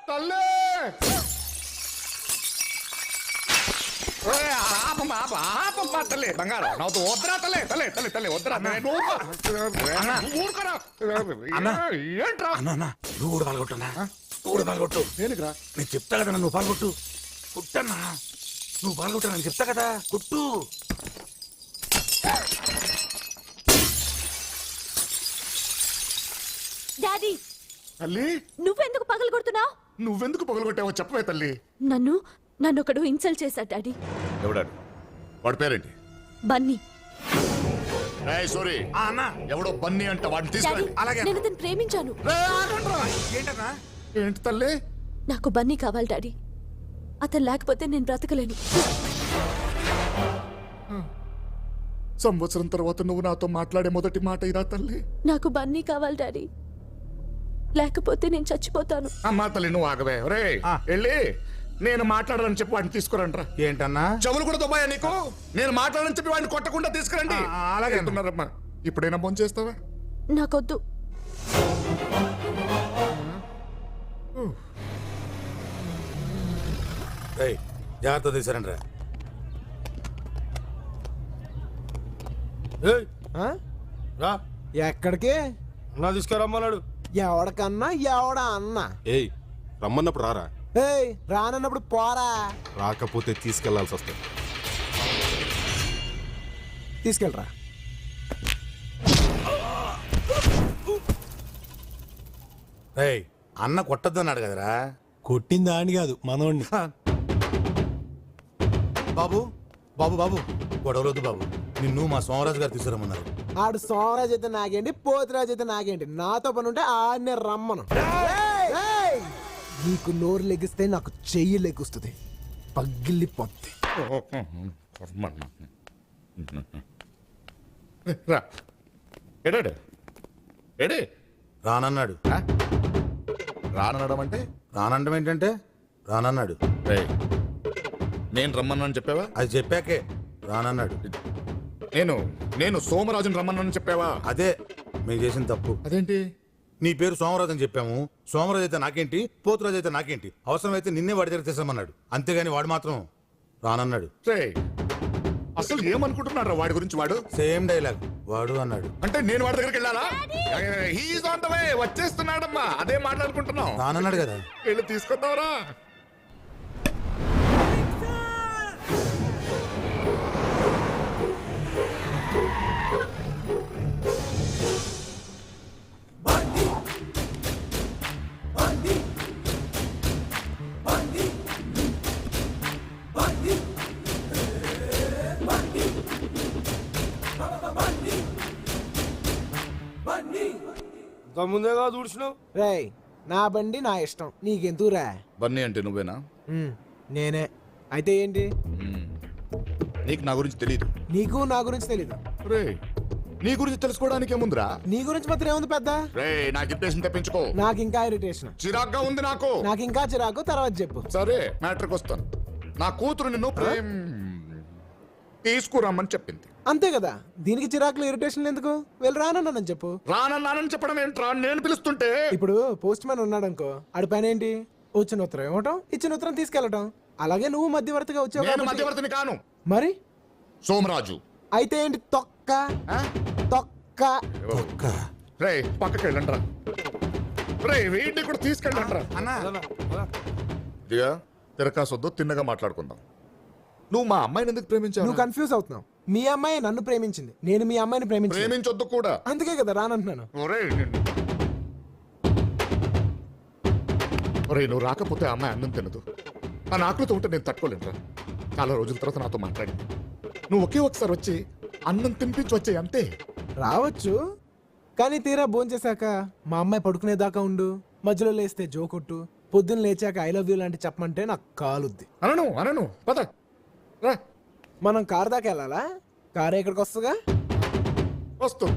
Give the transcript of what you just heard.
తల్లి ఆపమ్మా తల్లి బంగారం నవ్వుతూ వద్దరా తల్లి తల్లి తల్లి తల్లి వద్దరా ఊరుకోరా ఏంట్రా నువ్వు కూడా పాల్గొట్టున్నా నువ్వు కూడా పాల్గొట్టు దేనికిరా నేను చెప్తా కదా నువ్వు పాల్గొట్టు కుట్టన్నా నువ్వు పాల్గొట్టా నేను చెప్తా కదా కుట్టు డాడీ తల్లి నువ్వెందుకు పగలు కొడుతున్నావు? నువ్వెందుకు పగలగొట్టావో చెప్పవే తల్లి. నన్ను ఒకడు ఇన్సల్ట్ చేశాడు డాడీ. ఎవడాడు? వాడి పేరేంటి? బన్నీ. సారీ అన్నా ఎవడో బన్నీ అంట వాడిని తీసుకురండి. అలాగే నేను అతను ప్రేమించాను. ఏంటన్నా ఏంటి తల్లి? నాకు బన్నీ కావాలి డాడీ. అతను లేకపోతే నేను బ్రతకలేను. సంవత్సరం తర్వాత నువ్వు నాతో మాట్లాడే మొదటి మాట ఇదా తల్లి? నాకు బన్నీ కావాలి డాడీ, లేకపోతే నేను చచ్చిపోతాను. అమ్మా తల్లి నువ్వు ఆగవే. రే వెళ్ళి నేను మాట్లాడాలని చెప్పి వాడిని తీసుకురండి రా. ఏంటన్నా చెవులు కూడా దుబాయా నీకు? నేను మాట్లాడాలని చెప్పి వాడిని కొట్టకుండా తీసుకురండి. అలాగే అంటున్నారమ్మా. ఇప్పుడైనా ఫోన్ చేస్తావా? నాకొద్దు. జాగ్రత్త తీసారండి రా ఎక్కడికి నా తీసుకురమ్మన్నాడు. ఎవడికన్నా ఎవడా అన్న? ఏయ్ రమ్మన్నప్పుడు రారా, ఏయ్ రానన్నప్పుడు పోరా. రాకపోతే తీసుకెళ్లాల్సి వస్తుంది. తీసుకెళ్ళరా. అన్న కొట్టద్దన్నాడు కదరా. కొట్టిందా అని కాదు మనోడిని. బాబు బాబు బాబు గొడవలొద్దు బాబు, నిన్ను మా సోమరాజు గారు తీసుకురమ్మన్నారు. ఆడు సోమరాజు అయితే నాకేంటి, పోతురాజు అయితే నాకేంటి, నాతో పని ఉంటే ఆడనే రమ్మను. ఏయ్! నీకు నోరు లెగిస్తే నాకు చెయ్యి లెగుస్తుంది, పగిలిపోద్ది. రా ఎడాడు ఎడే రానన్నాడు. రానడం అంటే రానండం ఏంటంటే రానన్నాడు. నేను రమ్మన్నాను చెప్పావా? అది చెప్పాకే రానన్నాడు. నేను సోమరాజుని రమ్మన్నాను చెప్పావా? అదే మేము చేసిన తప్పు. అదేంటి? నీ పేరు సోమరాజు అని చెప్పాము. సోమరాజు అయితే నాకేంటి, పోతురాజు అయితే నాకేంటి, అవసరమైతే నిన్నే వాడి దగ్గర తీసామన్నాడు. అంతేగాని వాడు మాత్రం రానన్నాడు. అసలు ఏమనుకుంటున్నారా వాడి గురించి? వాడు సేమ్ డైలాగ్ వాడు అన్నాడు. అంటే నేను వాడి దగ్గరికి వెళ్ళాలా? హీఈస్ ఆన్ ద వే, వచ్చేస్తున్నాడమ్మా. అదే మాట్లాడుకుంటున్నాం. రానన్నాడు కదా. వెళ్ళి తీసుకొద్దావరా. ముందేగా చూసినావు. రేయ్ నా బండి నా ఇష్టం, నీకెందుకురా? బన్నీ అంటే నువ్వేనా? నేనే. అయితే ఏంటి? నీకు నా గురించి తెలియదు. నీకు నా గురించి తెలీదు. రే నీ గురించి తెలుసుకోవడానికి ఏముందిరా? నీ గురించి మాత్రం ఏముంది పెద్ద? రే నాకు ఇరిటేషన్ తెప్పించుకో. నాకు ఇంకా ఇరిటేషన్, చిరాగ్గా ఉంది నాకు. నాకు ఇంకా చిరాకు. తర్వాత చెప్పు. సరే మ్యాటర్కి వస్తాను. నా కూతురు నిన్ను తీసుకురమ్మని చెప్పింది. అంతే కదా, దీనికి చిరాకులు ఇరిటేషన్ ఎందుకు? వెళ్ళి రానన్నానని చెప్పు. రానన్నానని చెప్పడం ఏంట్రా? నేను పిలుస్తుంటే. ఇప్పుడు పోస్ట్ మ్యాన్ ఉన్నాడు అనుకో, ఆడి పని ఏంటి? వచ్చిన ఉత్తరం ఇవ్వటం, ఇచ్చిన ఉత్తరం తీసుకెళ్లటం. అలాగే నువ్వు మధ్యవర్తిగా వచ్చావు. నేను మధ్యవర్తిని కాను. మరి సోమరాజు అయితే ఏంటి? తొక్క తొక్క. రే పక్కకి వెళ్ళండి రా. రే వీడిని కూడా తీసుకెళ్ళండి రా. దిగా తిరకాసొద్దు, తిన్నగా మాట్లాడుకుందాం. నువ్వు మా అమ్మాయిని ఎందుకు ప్రేమించావు? నువ్వు కన్ఫ్యూజ్ అవుతున్నావు. మీ అమ్మాయి నన్ను ప్రేమించింది, నేను మీ అమ్మాయిని ప్రేమించొద్దు కూడా. అందుకే కదా రానంటున్నాను. నువ్వు రాకపోతే అమ్మాయి అన్నం తినదు. ఆ ఆకలితో ఉంటే నేను తట్టుకోలేనురా. చాలా రోజుల తర్వాత నాతో మాట్లాడింది. నువ్వు ఒకే ఒకసారి వచ్చి అన్నం తినిపించి వచ్చాయి అంతే. రావచ్చు, కానీ తీరా భోంచేశాక మా అమ్మాయి పడుకునేదాకా ఉండు, మధ్యలో లేస్తే జోకొట్టు, పొద్దున్న లేచాక ఐ లవ్ యూ లాంటి చెప్పమంటే నాకు కాలుద్ది. అనను పద రా. మనం కారు దాకా వెళ్ళాలా? కారు ఎక్కడికి వస్తుందిగా. వస్తుంది.